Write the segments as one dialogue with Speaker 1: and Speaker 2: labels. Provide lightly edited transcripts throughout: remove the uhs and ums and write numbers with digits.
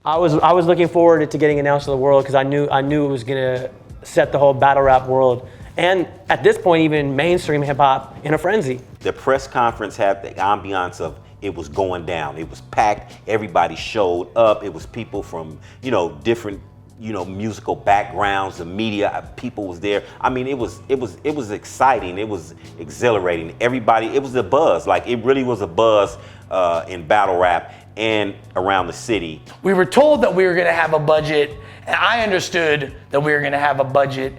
Speaker 1: I was looking forward to getting announced to the world because I knew it was gonna set the whole battle rap world, and at this point even mainstream hip hop in a frenzy.
Speaker 2: The press conference had the ambiance of it was going down. It was packed. Everybody showed up. It was people from different musical backgrounds. The media people was there. I mean, it was exciting. It was exhilarating. Everybody. It was a buzz. Like it really was a buzz in battle rap and around the city.
Speaker 3: We were told that we were going to have a budget, and I understood that we were going to have a budget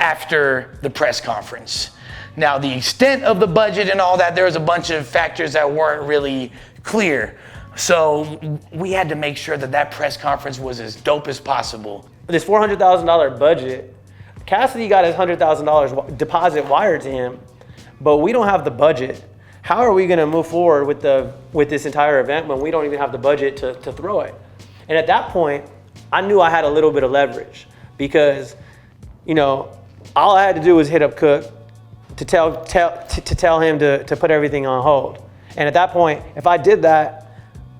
Speaker 3: after the press conference. Now, the extent of the budget and all that, there was a bunch of factors that weren't really clear. So we had to make sure that press conference was as dope as possible.
Speaker 1: This $400,000 budget, Cassidy got his $100,000 deposit wired to him, but we don't have the budget. How are we going to move forward with this entire event when we don't even have the budget to throw it? And at that point, I knew I had a little bit of leverage because, all I had to do was hit up Cook to tell him to put everything on hold. And at that point, if I did that,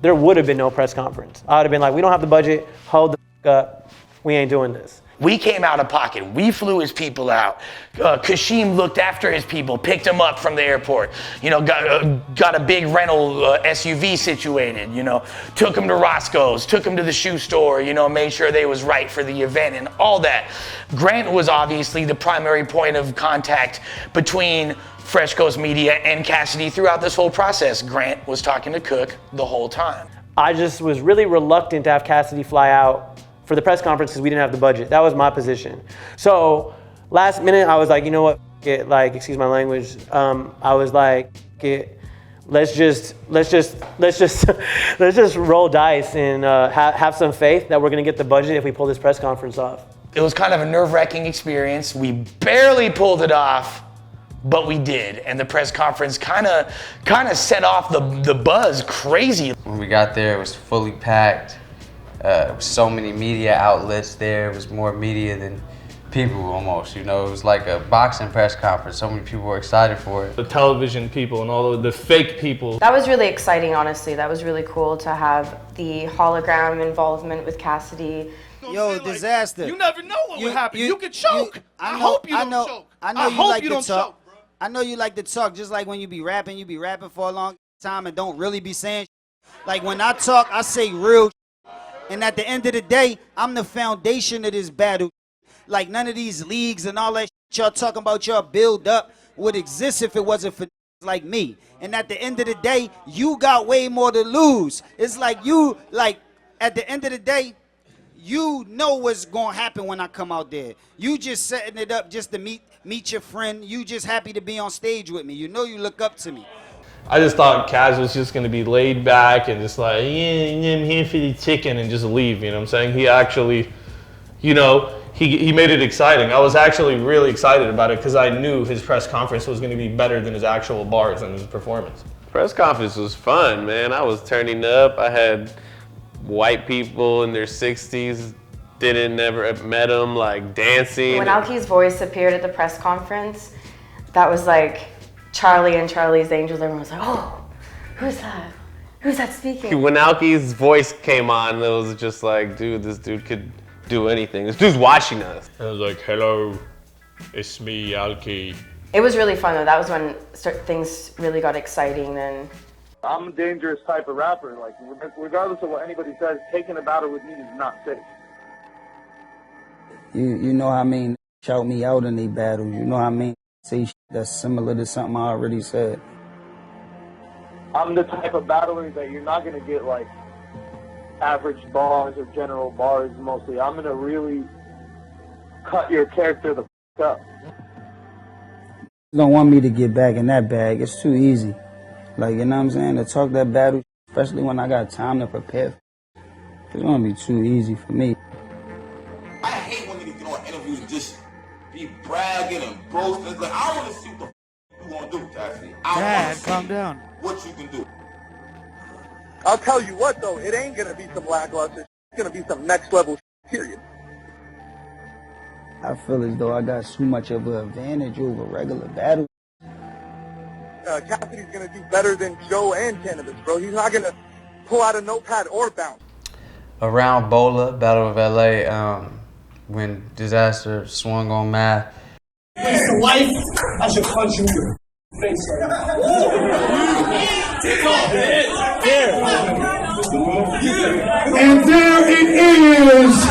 Speaker 1: there would have been no press conference. I would have been like, we don't have the budget, hold the f up, we ain't doing this.
Speaker 3: We came out of pocket. We flew his people out. Kashim looked after his people, picked him up from the airport. Got a big rental SUV situated. Took him to Roscoe's, took him to the shoe store. Made sure they was right for the event and all that. Grant was obviously the primary point of contact between Fresh Coast Media and Cassidy throughout this whole process. Grant was talking to Cook the whole time.
Speaker 1: I just was really reluctant to have Cassidy fly out for the press conference because we didn't have the budget. That was my position. So last minute, I was like, you know what, excuse my language. I was like, let's just roll dice and have some faith that we're gonna get the budget if we pull this press conference off.
Speaker 3: It was kind of a nerve-wracking experience. We barely pulled it off, but we did. And the press conference kind of set off the buzz crazy.
Speaker 4: When we got there, it was fully packed. So many media outlets there. It was more media than people almost, It was like a boxing press conference. So many people were excited for it.
Speaker 5: The television people and all of the fake people.
Speaker 6: That was really exciting, honestly. That was really cool to have the hologram involvement with Cassidy.
Speaker 7: Yo, disaster.
Speaker 8: You never know what will happen. You could choke. I hope you don't choke.
Speaker 7: I know you like to talk. I know you like to talk, just like when you be rapping for a long time and don't really be saying like when I talk, I say real. And at the end of the day, I'm the foundation of this battle. Like none of these leagues and all that y'all talking about y'all build up would exist if it wasn't for like me. And at the end of the day, you got way more to lose. It's like at the end of the day, you know what's gonna happen when I come out there. You just setting it up just to meet your friend. You just happy to be on stage with me. You look up to me.
Speaker 5: I just thought Kaz was just going to be laid back and just like, yeah, I'm here for the chicken and just leave, you know what I'm saying? He actually, he made it exciting. I was actually really excited about it because I knew his press conference was going to be better than his actual bars and his performance.
Speaker 9: Press conference was fun, man. I was turning up. I had white people in their 60s, never met them, like dancing.
Speaker 6: When Alki's voice appeared at the press conference, that was like Charlie and Charlie's Angels. Everyone was like, oh, who's that? Who's that speaking?
Speaker 9: When Alki's voice came on, it was just like, dude, this dude could do anything. This dude's watching us.
Speaker 5: And I was like, hello, it's me, Alki.
Speaker 6: It was really fun though. That was when things really got exciting. And
Speaker 10: I'm a dangerous type of rapper. Like, regardless of what anybody says, taking a battle with me is not safe.
Speaker 7: You know what I mean? Shout me out in these battles. You know what I mean? Say shit that's similar to something I already said.
Speaker 10: I'm the type of battler that you're not going to get like average bars or general bars mostly. I'm going to really cut your character the f*** up.
Speaker 7: You don't want me to get back in that bag. It's too easy. Like, you know what I'm saying? To talk that battle, especially when I got time to prepare. It's going to be too easy for me.
Speaker 11: I hate when niggas get on interviews and just be bragging and boasting. Like, I want to see what the f*** you want to do, Cassidy.
Speaker 8: Dad, calm down.
Speaker 11: What you can do.
Speaker 12: I'll tell you what, though, it ain't going to be some lackluster. It's going to be some next level period.
Speaker 7: I feel as though I got too much of an advantage over regular battle.
Speaker 12: Cassidy's going to do better than Joe and Cannabis, bro. He's not going to pull out a notepad or bounce.
Speaker 4: around Bola, Battle of LA, when Disaster swung on Math.
Speaker 13: Face to life, I should punch you in your face right now. And there it is.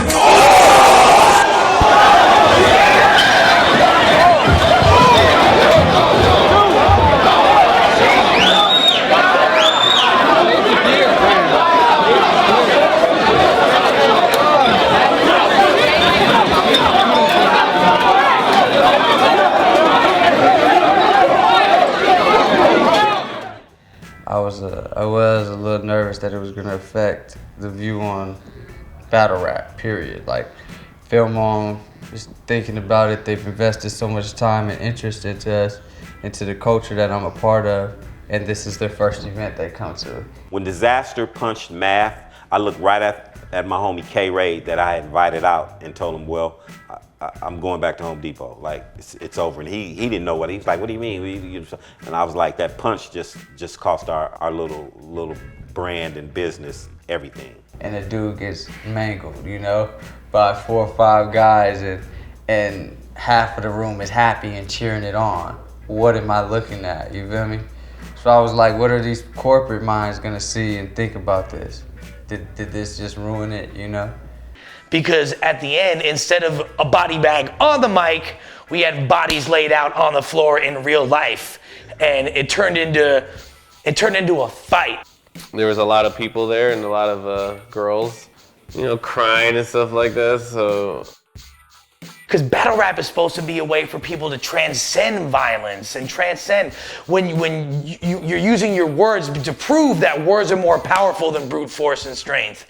Speaker 4: I was a little nervous that it was gonna affect the view on battle rap, period. Like, Film On, just thinking about it, they've invested so much time and interest into us, into the culture that I'm a part of, and this is their first event they come to.
Speaker 2: When Disaster punched Math, I looked right at my homie K-Ray that I had invited out and told him, well, I'm going back to Home Depot. Like, it's over. And he didn't know what, he was like, what do you mean? And I was like, that punch just cost our little brand and business everything.
Speaker 4: And the dude gets mangled, you know, by 4 or 5 guys, and half of the room is happy and cheering it on. What am I looking at, you feel me? So I was like, what are these corporate minds gonna see and think about this? Did this just ruin it, you know?
Speaker 3: Because at the end, instead of a body bag on the mic, we had bodies laid out on the floor in real life. And it turned into a fight.
Speaker 9: There was a lot of people there and a lot of girls, you know, crying and stuff like that, so.
Speaker 3: Because battle rap is supposed to be a way for people to transcend violence and transcend when you're using your words to prove that words are more powerful than brute force and strength.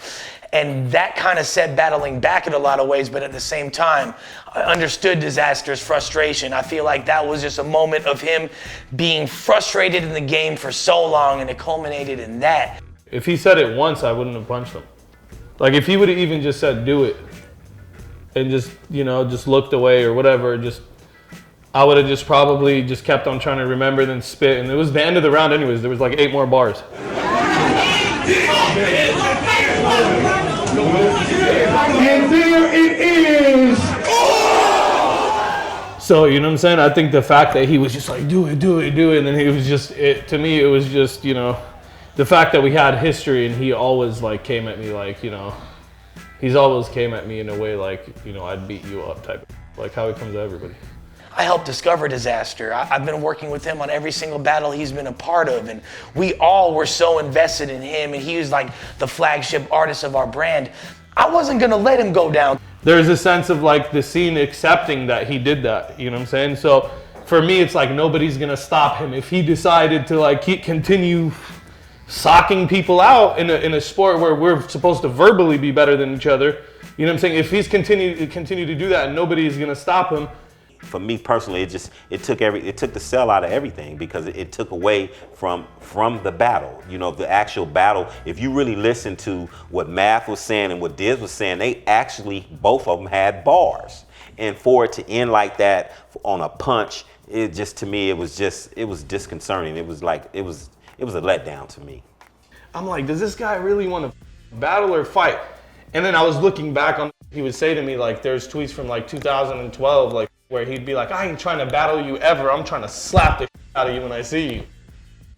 Speaker 3: And that kind of set battling back in a lot of ways, but at the same time, I understood Disaster's frustration. I feel like that was just a moment of him being frustrated in the game for so long, and it culminated in that.
Speaker 5: If he said it once, I wouldn't have punched him. Like, if he would have even just said, do it, and just, you know, just looked away or whatever, I would have just probably just kept on trying to remember, then spit, and it was the end of the round anyways. There was like 8 more bars.
Speaker 13: And there it is.
Speaker 5: So, you know what I'm saying? I think the fact that he was just like, do it, and then he was just, to me, it was just, you know, the fact that we had history and he always like came at me like, you know, he's always came at me in a way like, you know, I'd beat you up type, like how he comes at everybody.
Speaker 3: I helped discover Disaster. I've been working with him on every single battle he's been a part of, and we all were so invested in him, and he was like the flagship artist of our brand. I wasn't gonna let him go down.
Speaker 5: There's a sense of like the scene accepting that he did that, you know what I'm saying? So for me, it's like nobody's gonna stop him. If he decided to like continue socking people out in a sport where we're supposed to verbally be better than each other, you know what I'm saying? If he's continue to do that and nobody's gonna stop him.
Speaker 2: For me personally, it took the sell out of everything, because it took away from the battle. You know, the actual battle. If you really listen to what Math was saying and what Diz was saying, they actually, both of them had bars. And for it to end like that on a punch, it just, to me, it was disconcerting. It was like, it was a letdown to me.
Speaker 5: I'm like, does this guy really want to battle or fight? And then I was looking back on, he would say to me, like, there's tweets from like 2012, like, where he'd be like, I ain't trying to battle you ever. I'm trying to slap the shit out of you when I see you.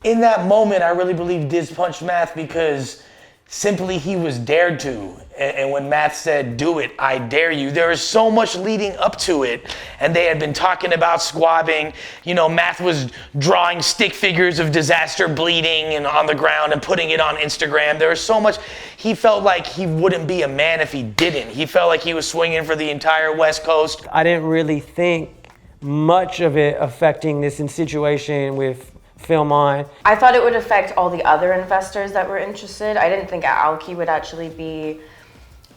Speaker 3: In that moment, I really believe Diz punched Math because simply he was dared to. And when Math said, do it, I dare you, there is so much leading up to it. And they had been talking about squabbing. You know, Math was drawing stick figures of Disaster bleeding and on the ground and putting it on Instagram. There was so much. He felt like he wouldn't be a man if he didn't. He felt like he was swinging for the entire West Coast.
Speaker 1: I didn't really think much of it affecting this situation with Film On.
Speaker 6: I thought it would affect all the other investors that were interested. I didn't think Alki would actually be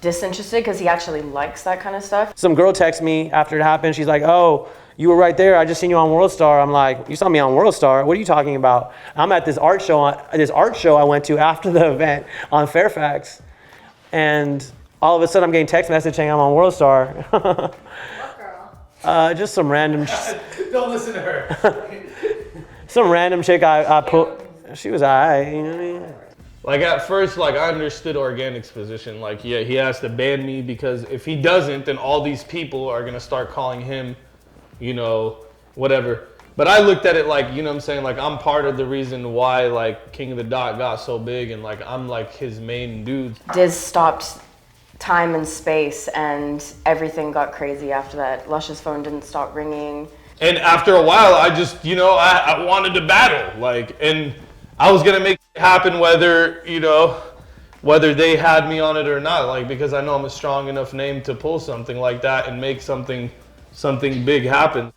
Speaker 6: disinterested because he actually likes that kind of stuff.
Speaker 1: Some girl texted me after it happened. She's like, oh, you were right there. I just seen you on World Star. I'm like, you saw me on World Star? What are you talking about? I'm at this art show I went to after the event on Fairfax. And all of a sudden I'm getting text message saying I'm on World Star. What girl? Just some random.
Speaker 8: Don't listen to her.
Speaker 1: Some random chick I put. She was alright, you know what I mean?
Speaker 5: Like at first, like I understood Organic's position. Like, yeah, he has to ban me because if he doesn't, then all these people are gonna start calling him, you know, whatever. But I looked at it like, you know what I'm saying? Like I'm part of the reason why like King of the Dot got so big, and like I'm like his main dude.
Speaker 6: Diz stopped time and space, and everything got crazy after that. Lush's phone didn't stop ringing.
Speaker 5: And after a while, I just, you know, I wanted to battle, like, and I was gonna make it happen whether, you know, whether they had me on it or not, like, because I know I'm a strong enough name to pull something like that and make something big happen.